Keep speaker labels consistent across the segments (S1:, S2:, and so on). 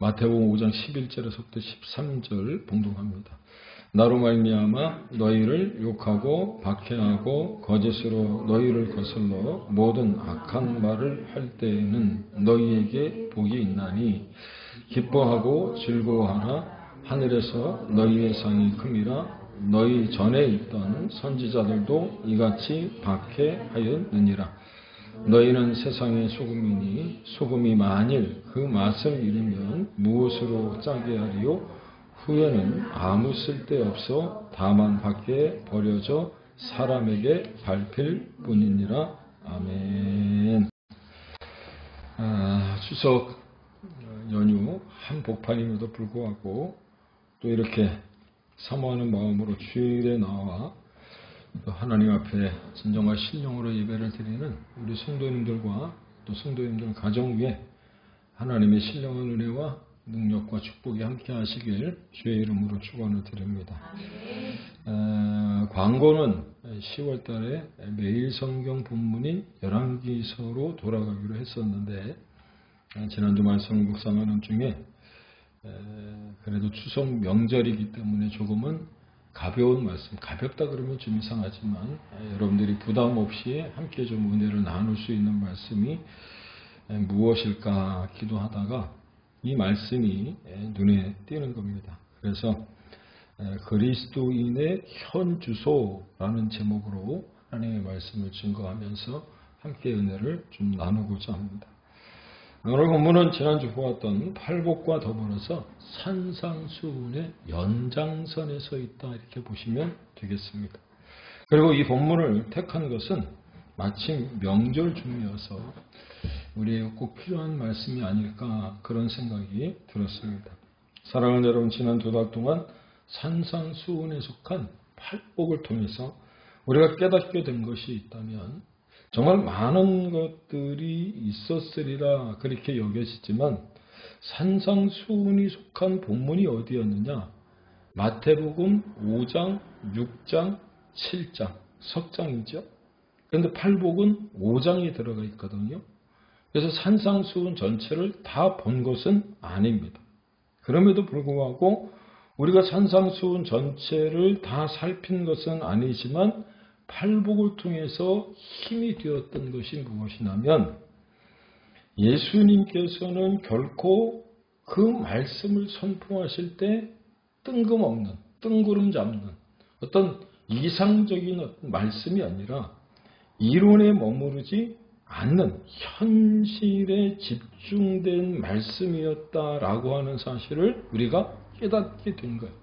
S1: 마태복음 5장 11절에서부터 13절 봉독합니다. 나로 말미암아 너희를 욕하고 박해하고 거짓으로 너희를 거슬러 모든 악한 말을 할 때에는 너희에게 복이 있나니 기뻐하고 즐거워하라. 하늘에서 너희의 상이 큼이라. 너희 전에 있던 선지자들도 이같이 박해하였느니라. 너희는 세상의 소금이니 소금이 만일 그 맛을 잃으면 무엇으로 짜게 하리요? 후에는 아무 쓸데없어 다만 밖에 버려져 사람에게 밟힐 뿐이니라. 아멘. 추석 연휴 한복판임에도 불구하고 또 이렇게 사모하는 마음으로 주일에 나와 하나님 앞에 진정한 신령으로 예배를 드리는 우리 성도님들과 또 성도님들 가정 위에 하나님의 신령한 은혜와 능력과 축복이 함께 하시길 주의 이름으로 축원을 드립니다. 광고는 10월 달에 매일 성경 본문인 열왕기서로 돌아가기로 했었는데 지난주 말씀을 묵상하는 중에 그래도 추석 명절이기 때문에 조금은 가벼운 말씀, 가볍다 그러면 좀 이상하지만 여러분들이 부담 없이 함께 좀 은혜를 나눌 수 있는 말씀이 무엇일까 기도하다가 이 말씀이 눈에 띄는 겁니다. 그래서 그리스도인의 현주소라는 제목으로 하나님의 말씀을 증거하면서 함께 은혜를 좀 나누고자 합니다. 오늘 본문은 지난주 보았던 팔복과 더불어서 산상수훈의 연장선에 서 있다 이렇게 보시면 되겠습니다. 그리고 이 본문을 택한 것은 마침 명절 중이어서 우리에게 꼭 필요한 말씀이 아닐까 그런 생각이 들었습니다. 사랑하는 여러분, 지난 2달 동안 산상수훈에 속한 팔복을 통해서 우리가 깨닫게 된 것이 있다면 정말 많은 것들이 있었으리라 그렇게 여겨지지만 산상수훈이 속한 본문이 어디였느냐? 마태복음 5장, 6장, 7장, 석장이죠. 그런데 팔복은 5장이 들어가 있거든요. 그래서 산상수훈 전체를 다 본 것은 아닙니다. 그럼에도 불구하고 우리가 산상수훈 전체를 다 살핀 것은 아니지만 팔복을 통해서 힘이 되었던 것이 무엇이냐면 예수님께서는 결코 그 말씀을 선포하실 때 뜬금없는, 뜬구름 잡는 어떤 이상적인 어떤 말씀이 아니라 이론에 머무르지 않는 현실에 집중된 말씀이었다라고 하는 사실을 우리가 깨닫게 된 거예요.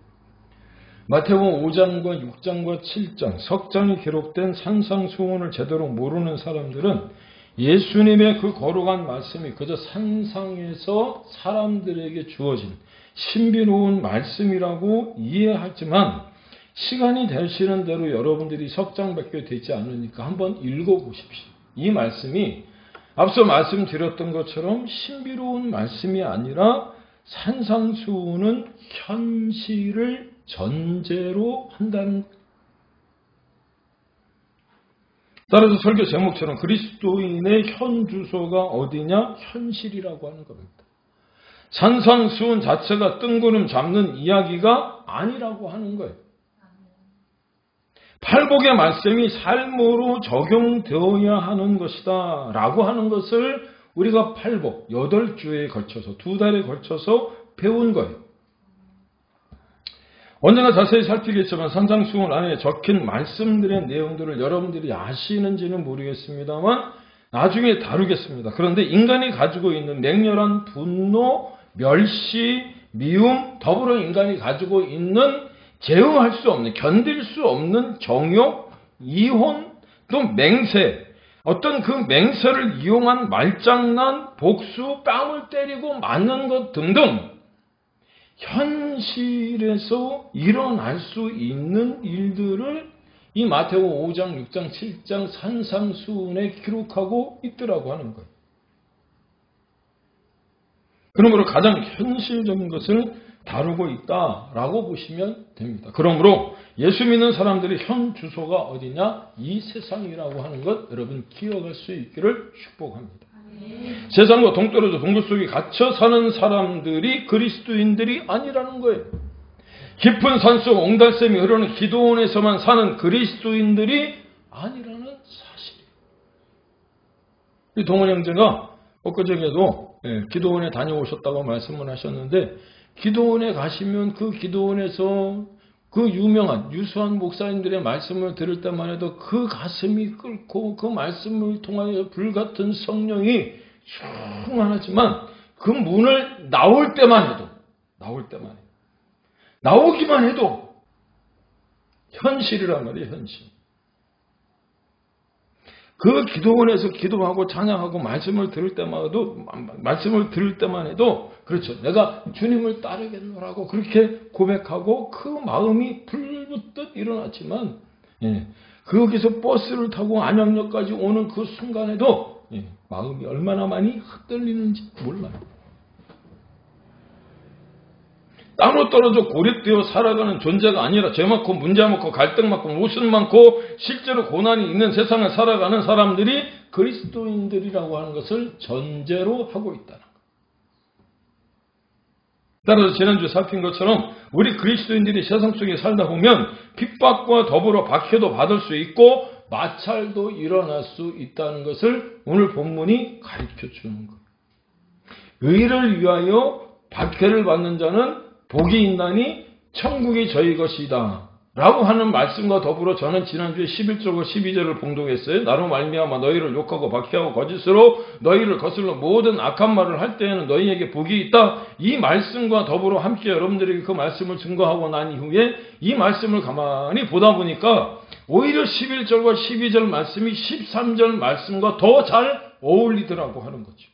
S1: 마태복음 5장과 6장과 7장, 석장이 기록된 산상수훈을 제대로 모르는 사람들은 예수님의 그 거룩한 말씀이 그저 산상에서 사람들에게 주어진 신비로운 말씀이라고 이해하지만 시간이 되시는 대로 여러분들이 석장밖에 되지 않으니까 한번 읽어보십시오. 이 말씀이 앞서 말씀드렸던 것처럼 신비로운 말씀이 아니라 산상수훈은 현실을 전제로 한다는 것. 따라서 설교 제목처럼 그리스도인의 현주소가 어디냐? 현실이라고 하는 겁니다. 산상수훈 자체가 뜬구름 잡는 이야기가 아니라고 하는 거예요. 팔복의 말씀이 삶으로 적용되어야 하는 것이다 라고 하는 것을 우리가 팔복 8주에 걸쳐서 2달에 걸쳐서 배운 거예요. 언젠가 자세히 살피겠지만 산상수훈 안에 적힌 말씀들의 내용들을 여러분들이 아시는지는 모르겠습니다만 나중에 다루겠습니다. 그런데 인간이 가지고 있는 맹렬한 분노, 멸시, 미움, 더불어 인간이 가지고 있는 제어할 수 없는, 견딜 수 없는 정욕, 이혼, 또 맹세, 어떤 그 맹세를 이용한 말장난, 복수, 뺨을 때리고 맞는 것 등등 현실에서 일어날 수 있는 일들을 이 마태복음 5장, 6장, 7장 산상수훈에 기록하고 있더라고 하는 거예요. 그러므로 가장 현실적인 것을 다루고 있다라고 보시면 됩니다. 그러므로 예수 믿는 사람들의 현 주소가 어디냐? 이 세상이라고 하는 것 여러분 기억할 수 있기를 축복합니다. 세상과 동떨어져 동굴 속에 갇혀 사는 사람들이 그리스도인들이 아니라는 거예요. 깊은 산속 옹달샘이 흐르는 기도원에서만 사는 그리스도인들이 아니라는 사실이에요. 이 동원 형제가 엊그저께도 기도원에 다녀오셨다고 말씀을 하셨는데, 기도원에 가시면 그 기도원에서 그 유명한 유수한 목사님들의 말씀을 들을 때만 해도 그 가슴이 끓고 그 말씀을 통하여 불같은 성령이 충만하지만 그 문을 나올 때만 해도 나오기만 해도 현실이란 말이에요. 현실. 그 기도원에서 기도하고 찬양하고 말씀을 들을 때만 해도 그렇죠. 내가 주님을 따르겠노라고 그렇게 고백하고 그 마음이 불붙듯 일어났지만, 거기서 버스를 타고 안양역까지 오는 그 순간에도 마음이 얼마나 많이 흔들리는지 몰라요. 땅으로 떨어져 고립되어 살아가는 존재가 아니라 죄 많고 문제 많고 갈등 많고 모순 많고 실제로 고난이 있는 세상을 살아가는 사람들이 그리스도인들이라고 하는 것을 전제로 하고 있다는 것. 따라서 지난주에 살핀 것처럼 우리 그리스도인들이 세상 속에 살다 보면 핍박과 더불어 박해도 받을 수 있고 마찰도 일어날 수 있다는 것을 오늘 본문이 가르쳐 주는 거예요. 의를 위하여 박해를 받는 자는 복이 있나니 천국이 저희 것이다 라고 하는 말씀과 더불어 저는 지난주에 11절과 12절을 봉독했어요. 나로 말미암아 너희를 욕하고 박해하고 거짓으로 너희를 거슬러 모든 악한 말을 할 때에는 너희에게 복이 있다. 이 말씀과 더불어 함께 여러분들에게 그 말씀을 증거하고 난 이후에 이 말씀을 가만히 보다 보니까 오히려 11절과 12절 말씀이 13절 말씀과 더 잘 어울리더라고 하는 거죠.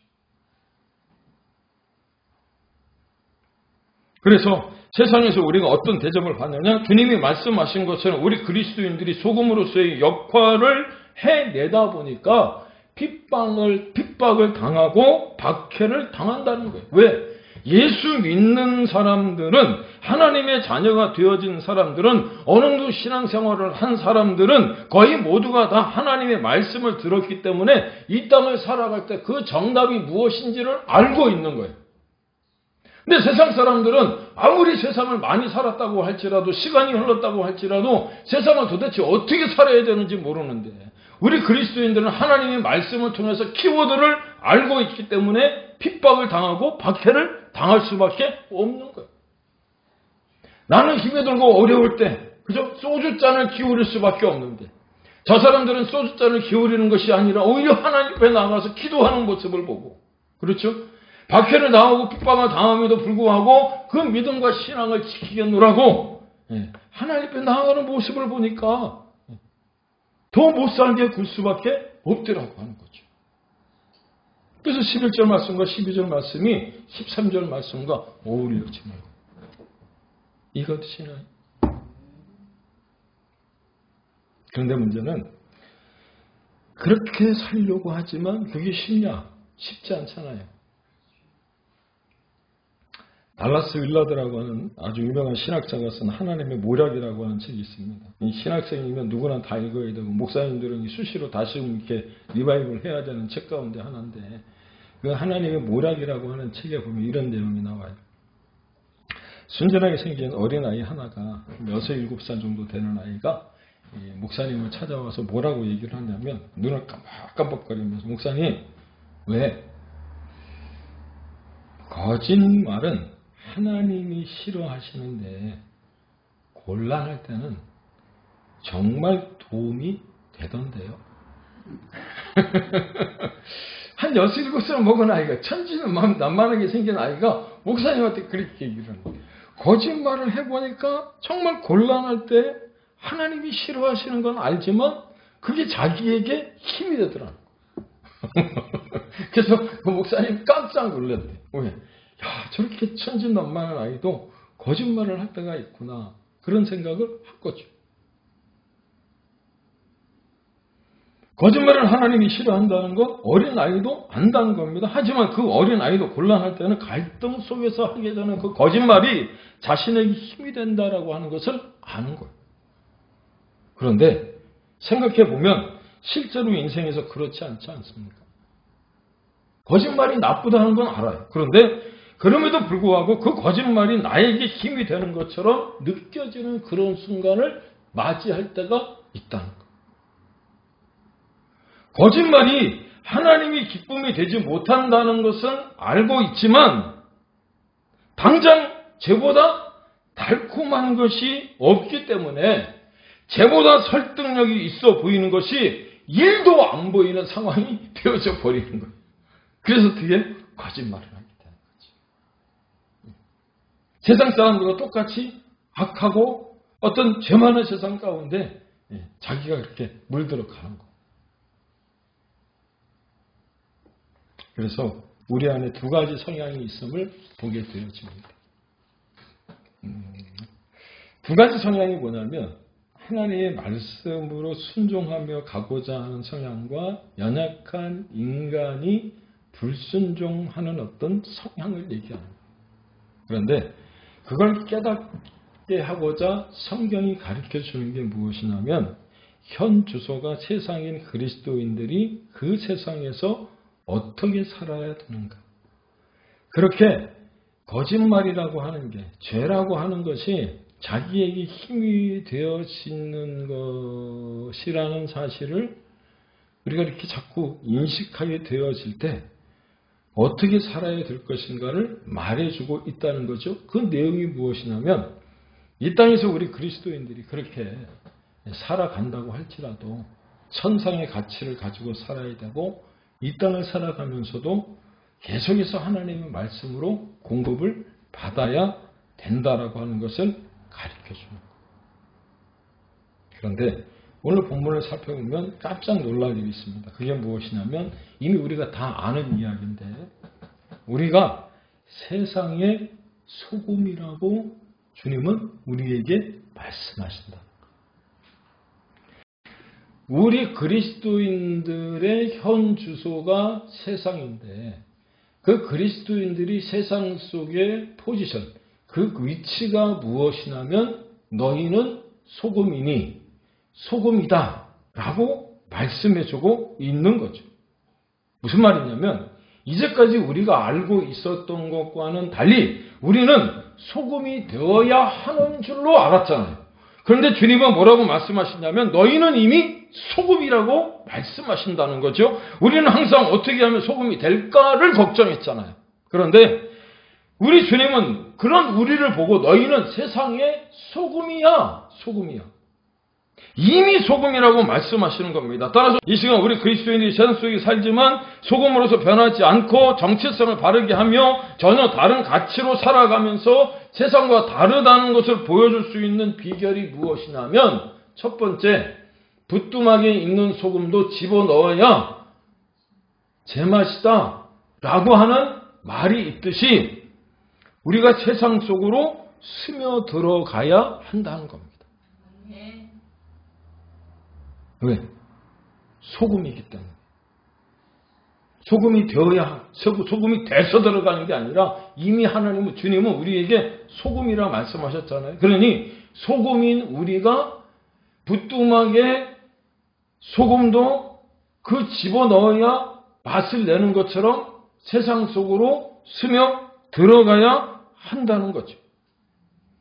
S1: 그래서 세상에서 우리가 어떤 대접을 받느냐? 주님이 말씀하신 것처럼 우리 그리스도인들이 소금으로서의 역할을 해내다 보니까 핍박을 당하고 박해를 당한다는 거예요. 왜? 예수 믿는 사람들은, 하나님의 자녀가 되어진 사람들은, 어느 정도 신앙생활을 한 사람들은 거의 모두가 다 하나님의 말씀을 들었기 때문에 이 땅을 살아갈 때 그 정답이 무엇인지를 알고 있는 거예요. 근데 세상 사람들은 아무리 세상을 많이 살았다고 할지라도, 시간이 흘렀다고 할지라도 세상을 도대체 어떻게 살아야 되는지 모르는데, 우리 그리스도인들은 하나님의 말씀을 통해서 키워드를 알고 있기 때문에 핍박을 당하고 박해를 당할 수밖에 없는 거예요. 나는 힘에 들고 어려울 때 그저 소주잔을 기울일 수밖에 없는데, 저 사람들은 소주잔을 기울이는 것이 아니라 오히려 하나님 앞에 나가서 기도하는 모습을 보고, 그렇죠? 박해를 당하고 핍박을 당함에도 불구하고 그 믿음과 신앙을 지키겠노라고 하나님 앞에 나아가는 모습을 보니까 더 못살게 굴 수밖에 없더라고 하는 거죠. 그래서 11절 말씀과 12절 말씀이 13절 말씀과 어울려지는 거예요. 이것이나요? 그런데 문제는 그렇게 살려고 하지만 그게 쉽냐? 쉽지 않잖아요. 달라스 윌라드라고 하는 아주 유명한 신학자가 쓴 하나님의 모략이라고 하는 책이 있습니다. 이 신학생이면 누구나 다 읽어야 되고 목사님들은 수시로 다시 이렇게 리바이벌 해야 되는 책 가운데 하나인데, 그 하나님의 모략이라고 하는 책에 보면 이런 내용이 나와요. 순전하게 생긴 어린아이 하나가 6, 7살 정도 되는 아이가 목사님을 찾아와서 뭐라고 얘기를 하냐면, 눈을 깜빡깜빡거리면서, 목사님, 왜 거짓말은 하나님이 싫어하시는데 곤란할 때는 정말 도움이 되던데요. 한 6, 7살 먹은 아이가, 천진난만하게 생긴 아이가 목사님한테 그렇게 얘기를 하는 거예요. 거짓말을 해보니까 정말 곤란할 때 하나님이 싫어하시는 건 알지만 그게 자기에게 힘이 되더라고요. 그래서 그 목사님 깜짝 놀랐대. 왜? 야, 저렇게 천진난만한 아이도 거짓말을 할 때가 있구나, 그런 생각을 한 거죠. 거짓말을 하나님이 싫어한다는 건 어린아이도 안다는 겁니다. 하지만 그 어린아이도 곤란할 때는 갈등 속에서 하게 되는 그 거짓말이 자신에게 힘이 된다라고 하는 것을 아는 거예요. 그런데 생각해 보면 실제로 인생에서 그렇지 않지 않습니까? 거짓말이 나쁘다는 건 알아요. 그런데 그럼에도 불구하고 그 거짓말이 나에게 힘이 되는 것처럼 느껴지는 그런 순간을 맞이할 때가 있다는 것. 거짓말이 하나님이 기쁨이 되지 못한다는 것은 알고 있지만 당장 죄보다 달콤한 것이 없기 때문에 죄보다 설득력이 있어 보이는 것이 1도 안 보이는 상황이 되어져 버리는 거예요. 그래서 그게 거짓말을 하게 되는 거죠. 세상 사람들과 똑같이 악하고 어떤 죄 많은 세상 가운데 자기가 그렇게 물들어 가는 거예요. 그래서 우리 안에 두 가지 성향이 있음을 보게 되어집니다. 두 가지 성향이 뭐냐면 하나님의 말씀으로 순종하며 가고자 하는 성향과 연약한 인간이 불순종하는 어떤 성향을 얘기하는 거예요. 그런데 그걸 깨닫게 하고자 성경이 가르쳐 주는 게 무엇이냐면 현 주소가 세상인 그리스도인들이 그 세상에서 어떻게 살아야 되는가. 그렇게 거짓말이라고 하는 게, 죄라고 하는 것이 자기에게 힘이 되어지는 것이라는 사실을 우리가 이렇게 자꾸 인식하게 되어질 때 어떻게 살아야 될 것인가를 말해주고 있다는 거죠. 그 내용이 무엇이냐면 이 땅에서 우리 그리스도인들이 그렇게 살아간다고 할지라도 천상의 가치를 가지고 살아야 되고 이 땅을 살아가면서도 계속해서 하나님의 말씀으로 공급을 받아야 된다라고 하는 것을 가르쳐줍니다. 그런데 오늘 본문을 살펴보면 깜짝 놀랄 일이 있습니다. 그게 무엇이냐면 이미 우리가 다 아는 이야기인데 우리가 세상의 소금이라고 주님은 우리에게 말씀하신다. 우리 그리스도인들의 현 주소가 세상인데 그 그리스도인들이 세상 속의 포지션, 그 위치가 무엇이냐면 너희는 소금이니 소금이다 라고 말씀해주고 있는 거죠. 무슨 말이냐면 이제까지 우리가 알고 있었던 것과는 달리 우리는 소금이 되어야 하는 줄로 알았잖아요. 그런데 주님은 뭐라고 말씀하시냐면 너희는 이미 소금이라고 말씀하신다는 거죠. 우리는 항상 어떻게 하면 소금이 될까를 걱정했잖아요. 그런데 우리 주님은 그런 우리를 보고 너희는 세상의 소금이야. 소금이야. 이미 소금이라고 말씀하시는 겁니다. 따라서 이 시간 우리 그리스도인들이 세상 속에 살지만 소금으로서 변하지 않고 정체성을 바르게 하며 전혀 다른 가치로 살아가면서 세상과 다르다는 것을 보여줄 수 있는 비결이 무엇이냐면 첫 번째, 부뚜막에 있는 소금도 집어넣어야 제맛이다 라고 하는 말이 있듯이 우리가 세상 속으로 스며들어가야 한다는 겁니다. 왜? 소금이기 때문에. 소금이 되어야, 소금이 돼서 들어가는 게 아니라 이미 하나님은, 주님은 우리에게 소금이라 말씀하셨잖아요. 그러니 소금인 우리가 부뚜막에 소금도 그 집어넣어야 맛을 내는 것처럼 세상 속으로 스며 들어가야 한다는 거죠.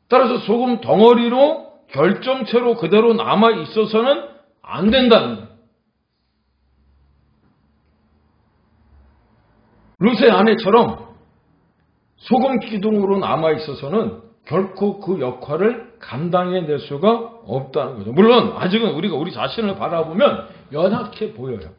S1: 따라서 소금 덩어리로 결정체로 그대로 남아 있어서는 안 된다는 거예요. 루세 아내처럼 소금 기둥으로 남아 있어서는 결코 그 역할을 감당해낼 수가 없다는 거죠. 물론 아직은 우리가 우리 자신을 바라보면 연약해 보여요.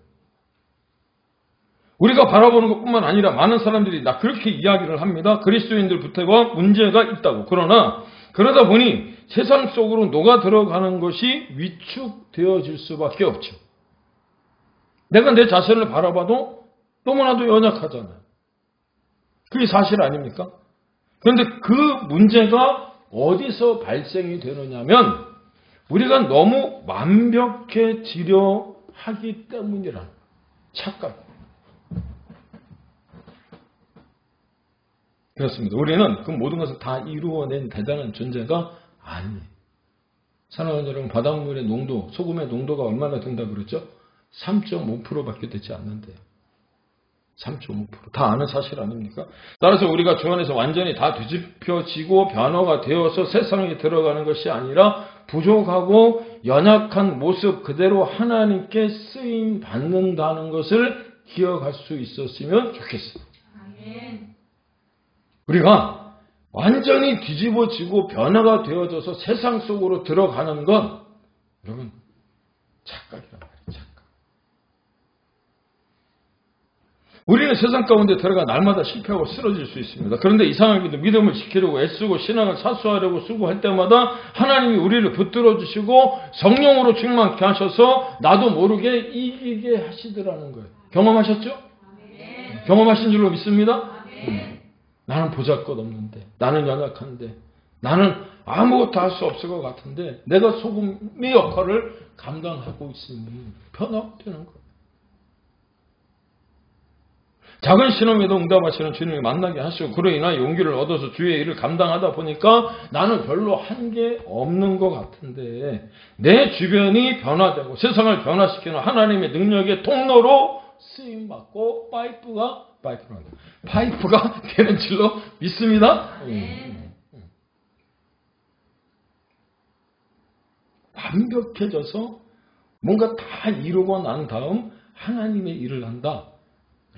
S1: 우리가 바라보는 것뿐만 아니라 많은 사람들이 나 그렇게 이야기를 합니다. 그리스도인들부터가 문제가 있다고. 그러다 보니 세상 속으로 녹아 들어가는 것이 위축되어질 수밖에 없죠. 내가 내 자신을 바라봐도 너무나도 연약하잖아요. 그게 사실 아닙니까? 그런데 그 문제가 어디서 발생이 되느냐면 우리가 너무 완벽해지려 하기 때문이라는 착각. 그렇습니다. 우리는 그 모든 것을 다 이루어낸 대단한 존재가 아니에요. 사랑하는 여러분, 바닷물의 농도, 소금의 농도가 얼마나 된다고 그랬죠? 3.5%밖에 되지 않는데요. 3.5%. 다 아는 사실 아닙니까? 따라서 우리가 주 안에서 완전히 다 뒤집혀지고 변화가 되어서 세상에 들어가는 것이 아니라 부족하고 연약한 모습 그대로 하나님께 쓰임 받는다는 것을 기억할 수 있었으면 좋겠어요. 우리가 완전히 뒤집어지고 변화가 되어져서 세상 속으로 들어가는 건 여러분 착각이란 말이에요. 착각. 우리는 세상 가운데 들어가 날마다 실패하고 쓰러질 수 있습니다. 그런데 이상하게도 믿음을 지키려고 애쓰고 신앙을 사수하려고 수고할 때마다 하나님이 우리를 붙들어 주시고 성령으로 충만케 하셔서 나도 모르게 이기게 하시더라는 거예요. 경험하셨죠? 경험하신 줄로 믿습니다. 나는 보잘것없는데, 나는 연약한데, 나는 아무것도 할 수 없을 것 같은데 내가 소금의 역할을 감당하고 있으니 변화되는 거예요. 작은 시험에도 응답하시는 주님을 만나게 하시고 그로 인하여 용기를 얻어서 주의 일을 감당하다 보니까 나는 별로 한 게 없는 것 같은데 내 주변이 변화되고 세상을 변화시키는 하나님의 능력의 통로로 쓰임받고 파이프가 되는 줄로 믿습니다. 완벽해져서 뭔가 다 이루고 난 다음 하나님의 일을 한다.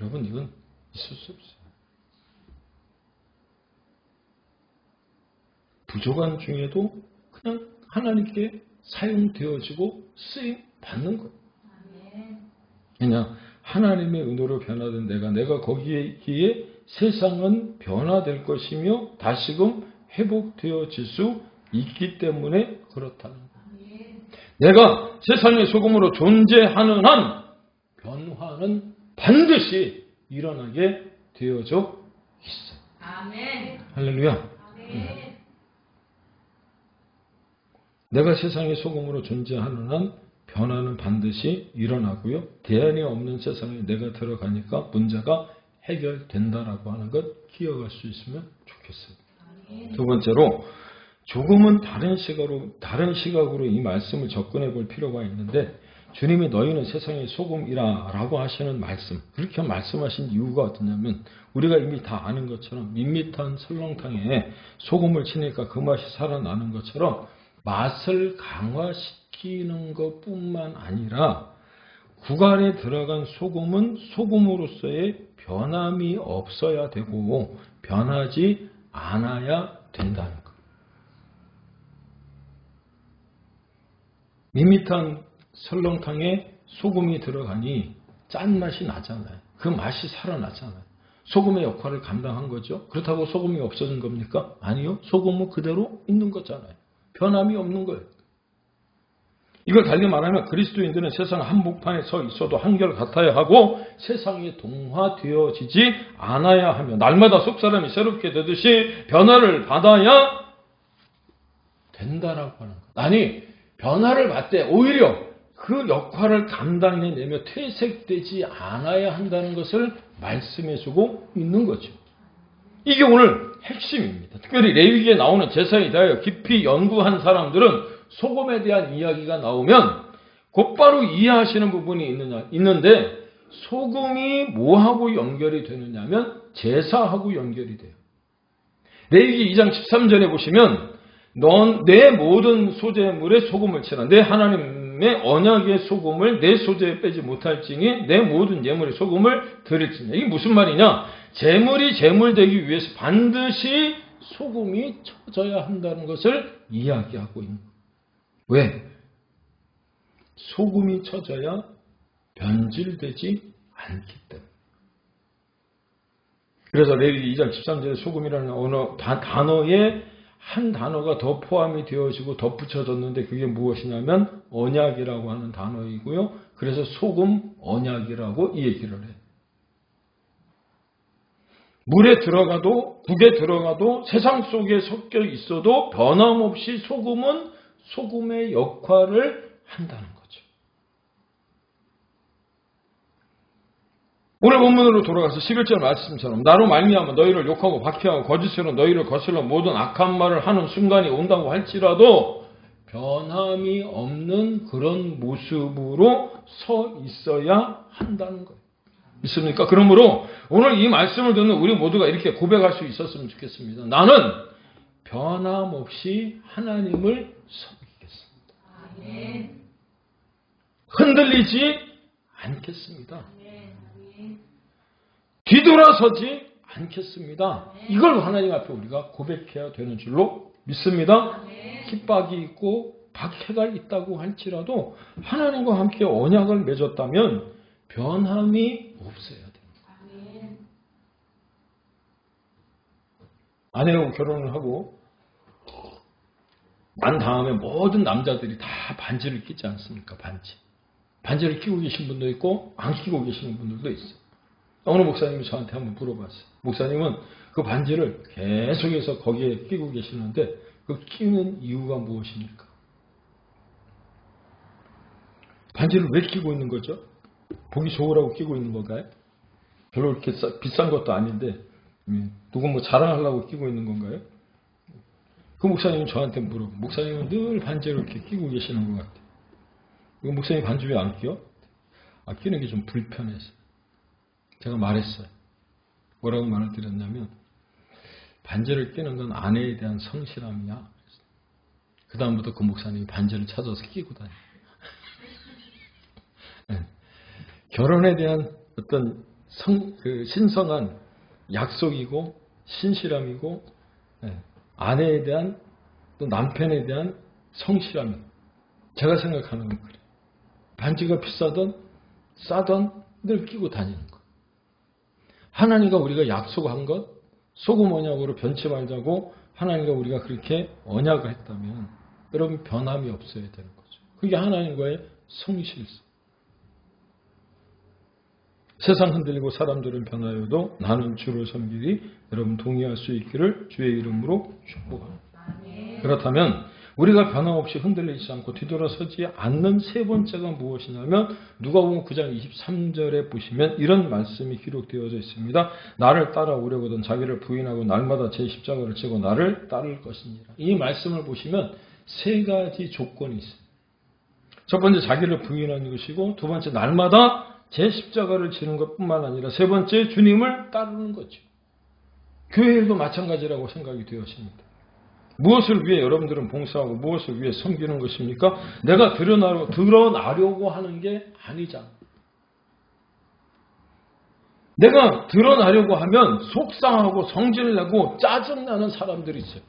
S1: 여러분 이건 있을 수 없어요. 부족한 중에도 그냥 하나님께 사용되어지고 쓰임 받는 거예요. 그냥 하나님의 은혜로 변화된 내가 거기에 있기에 세상은 변화될 것이며 다시금 회복되어질 수 있기 때문에 그렇다는 거예요. 내가 세상의 소금으로 존재하는 한 변화는 반드시 일어나게 되어져 있어요.
S2: 아멘.
S1: 할렐루야.
S2: 아멘.
S1: 내가 세상의 소금으로 존재하는 한 변화는 반드시 일어나고요. 대안이 없는 세상에 내가 들어가니까 문제가 해결된다라고 하는 것 기억할 수 있으면 좋겠어요.
S2: 아멘.
S1: 두 번째로 조금은 다른 시각으로 이 말씀을 접근해 볼 필요가 있는데 주님이 너희는 세상의 소금이라 라고 하시는 말씀 그렇게 말씀하신 이유가 어떠냐면 우리가 이미 다 아는 것처럼 밋밋한 설렁탕에 소금을 치니까 그 맛이 살아나는 것처럼 맛을 강화시키는 것뿐만 아니라 구간에 들어간 소금은 소금으로서의 변함이 없어야 되고 변하지 않아야 된다는 것. 밋밋한 설렁탕에 소금이 들어가니 짠맛이 나잖아요. 그 맛이 살아나잖아요. 소금의 역할을 감당한 거죠. 그렇다고 소금이 없어진 겁니까? 아니요. 소금은 그대로 있는 거잖아요. 변함이 없는 거예요. 이걸 달리 말하면 그리스도인들은 세상 한복판에 서 있어도 한결같아야 하고 세상에 동화되어지지 않아야 하며 날마다 속사람이 새롭게 되듯이 변화를 받아야 된다라고 하는 것. 아니 변화를 받되 오히려 그 역할을 감당해내며 퇴색되지 않아야 한다는 것을 말씀해주고 있는 거죠. 이게 오늘 핵심입니다. 특별히 레위기에 나오는 제사에 대하여 깊이 연구한 사람들은 소금에 대한 이야기가 나오면 곧바로 이해하시는 부분이 있는데 소금이 뭐하고 연결이 되느냐 하면 제사하고 연결이 돼요. 레위기 2장 13절에 보시면 넌 내 모든 소재물에 소금을 치라. 내 하나님의 언약의 소금을 내 소재에 빼지 못할지니 내 모든 예물에 소금을 드릴지니. 이게 무슨 말이냐? 제물이 제물되기 위해서 반드시 소금이 쳐져야 한다는 것을 이야기하고 있는 거예요. 왜? 소금이 쳐져야 변질되지 않기 때문에. 그래서 레위기 2장 13절에 소금이라는 단어에 한 단어가 더 포함이 되어지고 덧붙여졌는데 그게 무엇이냐면 언약이라고 하는 단어이고요. 그래서 소금 언약이라고 이 얘기를 해요. 물에 들어가도 국에 들어가도 세상 속에 섞여 있어도 변함없이 소금은 소금의 역할을 한다는 거죠. 오늘 본문으로 돌아가서 11절 말씀처럼 나로 말미암아 너희를 욕하고 박해하고 거짓으로 너희를 거슬러 모든 악한 말을 하는 순간이 온다고 할지라도 변함이 없는 그런 모습으로 서 있어야 한다는 거예요. 믿습니까? 그러므로 오늘 이 말씀을 듣는 우리 모두가 이렇게 고백할 수 있었으면 좋겠습니다. 나는 변함없이 하나님을 섬기겠습니다.
S2: 아멘.
S1: 흔들리지 않겠습니다.
S2: 아멘.
S1: 뒤돌아서지 않겠습니다. 이걸 하나님 앞에 우리가 고백해야 되는 줄로 믿습니다. 핍박이 있고 박해가 있다고 할지라도 하나님과 함께 언약을 맺었다면 변함이 없어야 됩니다.
S2: 아멘.
S1: 아내하고 결혼을 하고 난 다음에 모든 남자들이 다 반지를 끼지 않습니까? 반지를 끼고 계신 분도 있고 안 끼고 계시는 분들도 있어요. 어느 목사님이 저한테 한번 물어봤어요. 목사님은 그 반지를 계속해서 거기에 끼고 계시는데 그 끼는 이유가 무엇입니까? 반지를 왜 끼고 있는 거죠? 보기 좋으라고 끼고 있는 건가요? 별로 이렇게 비싼 것도 아닌데 누구 뭐 자랑하려고 끼고 있는 건가요? 그 목사님은 저한테 물어. 목사님은 늘 반지를 이렇게 끼고 계시는 것 같아요. 그 목사님 반지 왜 안 끼요? 끼는 게 좀 불편해서. 제가 말했어요. 뭐라고 말을 드렸냐면 반지를 끼는 건 아내에 대한 성실함이야. 그 다음부터 그 목사님이 반지를 찾아서 끼고 다녀요. 네. 결혼에 대한 어떤 신성한 약속이고 신실함이고 아내에 대한 또 남편에 대한 성실함이 제가 생각하는 건 그래요. 반지가 비싸던 싸던 늘 끼고 다니는 거. 하나님과 우리가 약속한 것 소금 언약으로 변치 말자고 하나님과 우리가 그렇게 언약을 했다면 여러분 변함이 없어야 되는 거죠. 그게 하나님과의 성실성. 세상 흔들리고 사람들은 변하여도 나는 주를 섬기리 여러분 동의할 수 있기를 주의 이름으로 축복합니다. 그렇다면 우리가 변함없이 흔들리지 않고 뒤돌아서지 않는 세 번째가 무엇이냐면 누가복음 9장 23절에 보시면 이런 말씀이 기록되어져 있습니다. 나를 따라오려거든 자기를 부인하고 날마다 제 십자가를 지고 나를 따를 것이니라. 이 말씀을 보시면 세 가지 조건이 있어요. 첫 번째 자기를 부인하는 것이고 두 번째 날마다 제 십자가를 지는 것뿐만 아니라 세 번째 주님을 따르는 거죠. 교회에도 마찬가지라고 생각이 되었습니다. 무엇을 위해 여러분들은 봉사하고 무엇을 위해 섬기는 것입니까? 내가 드러나려고 하는 게 아니잖아. 내가 드러나려고 하면 속상하고 성질내고 짜증나는 사람들이 있어요.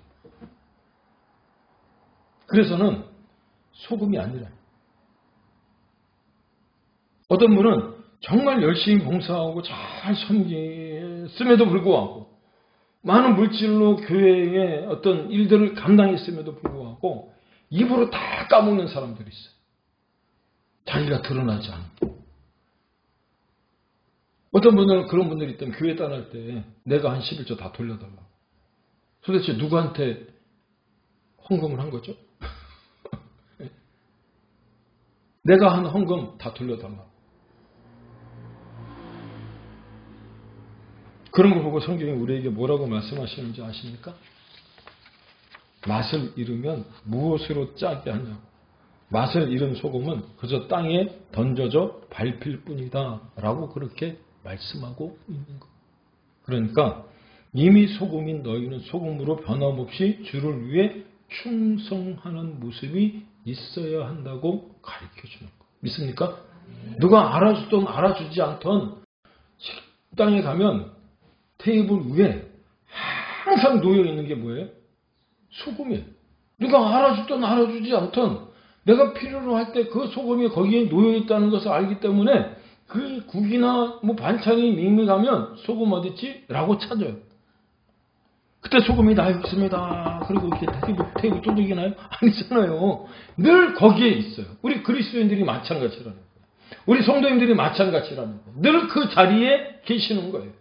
S1: 그래서는 소금이 아니라 어떤 분은 정말 열심히 봉사하고 잘 섬겼음에도 불구하고 많은 물질로 교회의 어떤 일들을 감당했음에도 불구하고 입으로 다 까먹는 사람들이 있어요. 자기가 드러나지 않고. 어떤 분들은 그런 분들이 있다면 교회 떠날 때 내가 한 11조 다 돌려달라고. 도대체 누구한테 헌금을 한 거죠? 내가 한 헌금 다 돌려달라고. 그런 걸 보고 성경이 우리에게 뭐라고 말씀하시는지 아십니까? 맛을 잃으면 무엇으로 짜게 하냐고. 맛을 잃은 소금은 그저 땅에 던져져 밟힐 뿐이다 라고 그렇게 말씀하고 있는 것. 그러니까 이미 소금인 너희는 소금으로 변함없이 주를 위해 충성하는 모습이 있어야 한다고 가르쳐주는 것. 믿습니까? 누가 알아주든 알아주지 않던 식당에 가면 테이블 위에 항상 놓여있는 게 뭐예요? 소금이에요. 누가 알아주든 알아주지 않든 내가 필요로 할 때 그 소금이 거기에 놓여있다는 것을 알기 때문에 그 국이나 뭐 반찬이 밍밍하면 소금 어딨지? 라고 찾아요. 그때 소금이 나 여기 있습니다. 그리고 이렇게 테이블 두들기나요? 아니잖아요. 늘 거기에 있어요. 우리 그리스도인들이 마찬가지라는 거예요. 우리 성도님들이 마찬가지라는 거예요. 늘 그 자리에 계시는 거예요.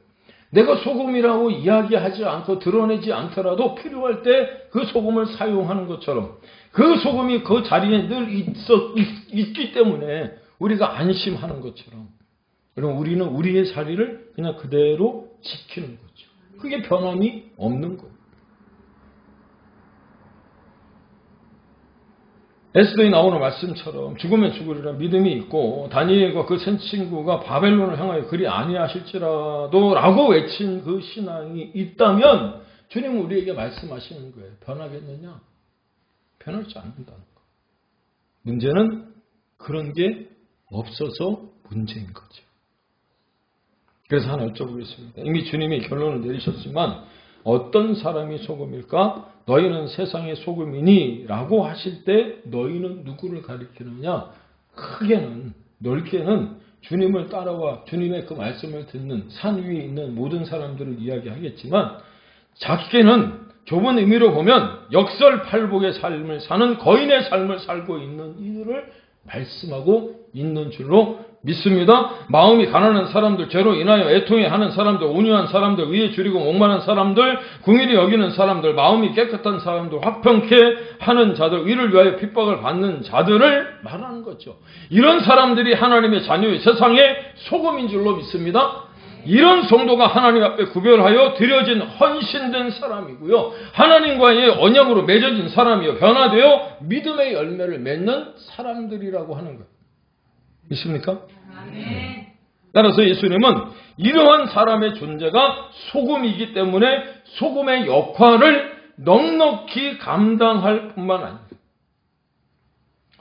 S1: 내가 소금이라고 이야기하지 않고 드러내지 않더라도 필요할 때 그 소금을 사용하는 것처럼 그 소금이 그 자리에 늘 있기 때문에 우리가 안심하는 것처럼 그럼 우리는 우리의 자리를 그냥 그대로 지키는 거죠. 그게 변함이 없는 거예요. 에스더에 나오는 말씀처럼 죽으면 죽으리라 믿음이 있고 다니엘과 그 세 친구가 바벨론을 향하여 그리 아니하실지라도 라고 외친 그 신앙이 있다면 주님은 우리에게 말씀하시는 거예요. 변하겠느냐? 변하지 않는다는 거. 문제는 그런 게 없어서 문제인 거죠. 그래서 하나 여쭤보겠습니다. 이미 주님이 결론을 내리셨지만 어떤 사람이 소금일까? 너희는 세상의 소금이니 라고 하실 때 너희는 누구를 가리키느냐? 크게는 넓게는 주님을 따라와 주님의 그 말씀을 듣는 산 위에 있는 모든 사람들을 이야기하겠지만 작게는 좁은 의미로 보면 역설팔복의 삶을 사는 거인의 삶을 살고 있는 이들을 말씀하고 있는 줄로 믿습니다. 마음이 가난한 사람들, 죄로 인하여 애통해하는 사람들, 온유한 사람들, 의에 줄이고 목마른 사람들, 궁일이 여기는 사람들, 마음이 깨끗한 사람들, 화평케 하는 자들, 의를 위하여 핍박을 받는 자들을 말하는 거죠. 이런 사람들이 하나님의 자녀의 세상의 소금인 줄로 믿습니다. 이런 성도가 하나님 앞에 구별하여 드려진 헌신된 사람이고요. 하나님과의 언약으로 맺어진 사람이요. 변화되어 믿음의 열매를 맺는 사람들이라고 하는 거예요. 있습니까?
S2: 아멘.
S1: 따라서 예수님은 이러한 사람의 존재가 소금이기 때문에 소금의 역할을 넉넉히 감당할 뿐만 아니라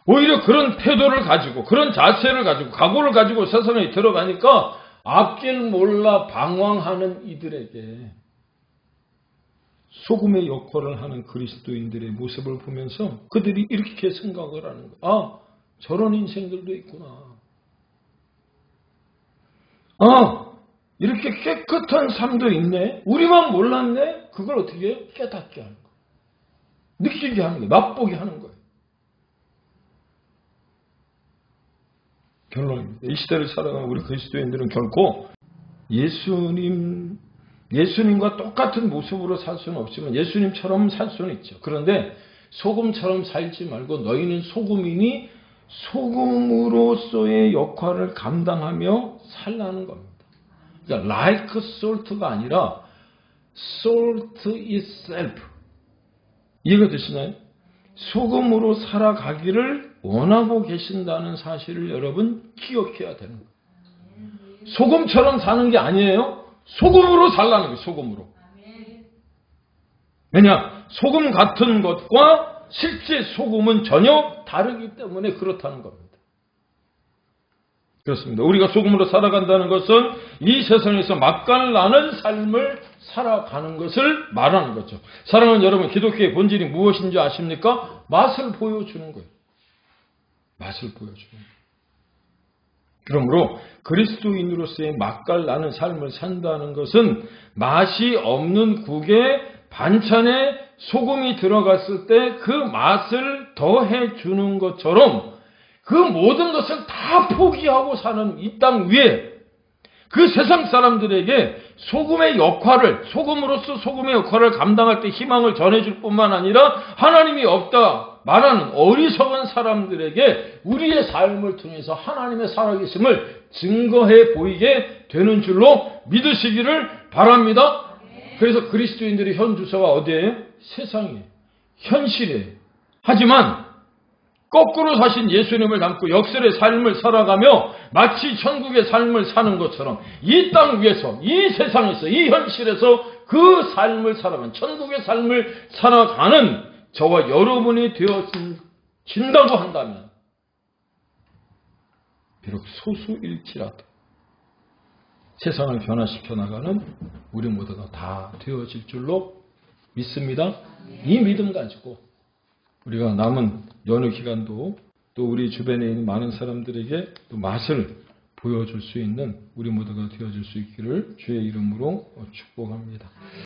S1: 오히려 그런 태도를 가지고 그런 자세를 가지고 각오를 가지고 세상에 들어가니까 앞길 몰라 방황하는 이들에게 소금의 역할을 하는 그리스도인들의 모습을 보면서 그들이 이렇게 생각을 하는 거예요. 아, 저런 인생들도 있구나. 아, 이렇게 깨끗한 삶도 있네. 우리만 몰랐네. 그걸 어떻게 해요? 깨닫게 하는 거예요. 느끼게 하는 거예요. 맛보게 하는 거예요. 결론입니다. 이 시대를 살아가는 우리 그리스도인들은 결코 예수님과 똑같은 모습으로 살 수는 없지만 예수님처럼 살 수는 있죠. 그런데 소금처럼 살지 말고 너희는 소금이니 소금으로서의 역할을 감당하며 살라는 겁니다. 그러니까 like salt가 아니라 salt itself. 이해가 되시나요? 소금으로 살아가기를 원하고 계신다는 사실을 여러분 기억해야 되는 거예요. 소금처럼 사는 게 아니에요. 소금으로 살라는 거예요. 소금으로. 왜냐? 소금 같은 것과 실제 소금은 전혀 다르기 때문에 그렇다는 겁니다. 그렇습니다. 우리가 소금으로 살아간다는 것은 이 세상에서 맛깔나는 삶을 살아가는 것을 말하는 거죠. 사랑하는 여러분, 기독교의 본질이 무엇인지 아십니까? 맛을 보여주는 거예요. 맛을 보여주는 거예요. 그러므로 그리스도인으로서의 맛깔나는 삶을 산다는 것은 맛이 없는 국에 반찬에 소금이 들어갔을 때 그 맛을 더해 주는 것처럼 그 모든 것을 다 포기하고 사는 이 땅 위에 그 세상 사람들에게 소금의 역할을, 소금으로서 소금의 역할을 감당할 때 희망을 전해줄 뿐만 아니라 하나님이 없다 말하는 어리석은 사람들에게 우리의 삶을 통해서 하나님의 살아계심을 증거해 보이게 되는 줄로 믿으시기를 바랍니다. 그래서 그리스도인들의 현 주소가 어디예요? 세상이에요. 현실이에요. 하지만 거꾸로 사신 예수님을 닮고 역설의 삶을 살아가며 마치 천국의 삶을 사는 것처럼 이 땅 위에서, 이 세상에서, 이 현실에서 그 삶을 살아가는, 천국의 삶을 살아가는 저와 여러분이 되어진다고 한다면 비록 소수일지라도 세상을 변화시켜 나가는 우리 모두가 다 되어질 줄로 믿습니다. 이 믿음 가지고 우리가 남은 연휴 기간도 또 우리 주변에 있는 많은 사람들에게 또 맛을 보여줄 수 있는 우리 모두가 되어줄 수 있기를 주의 이름으로 축복합니다.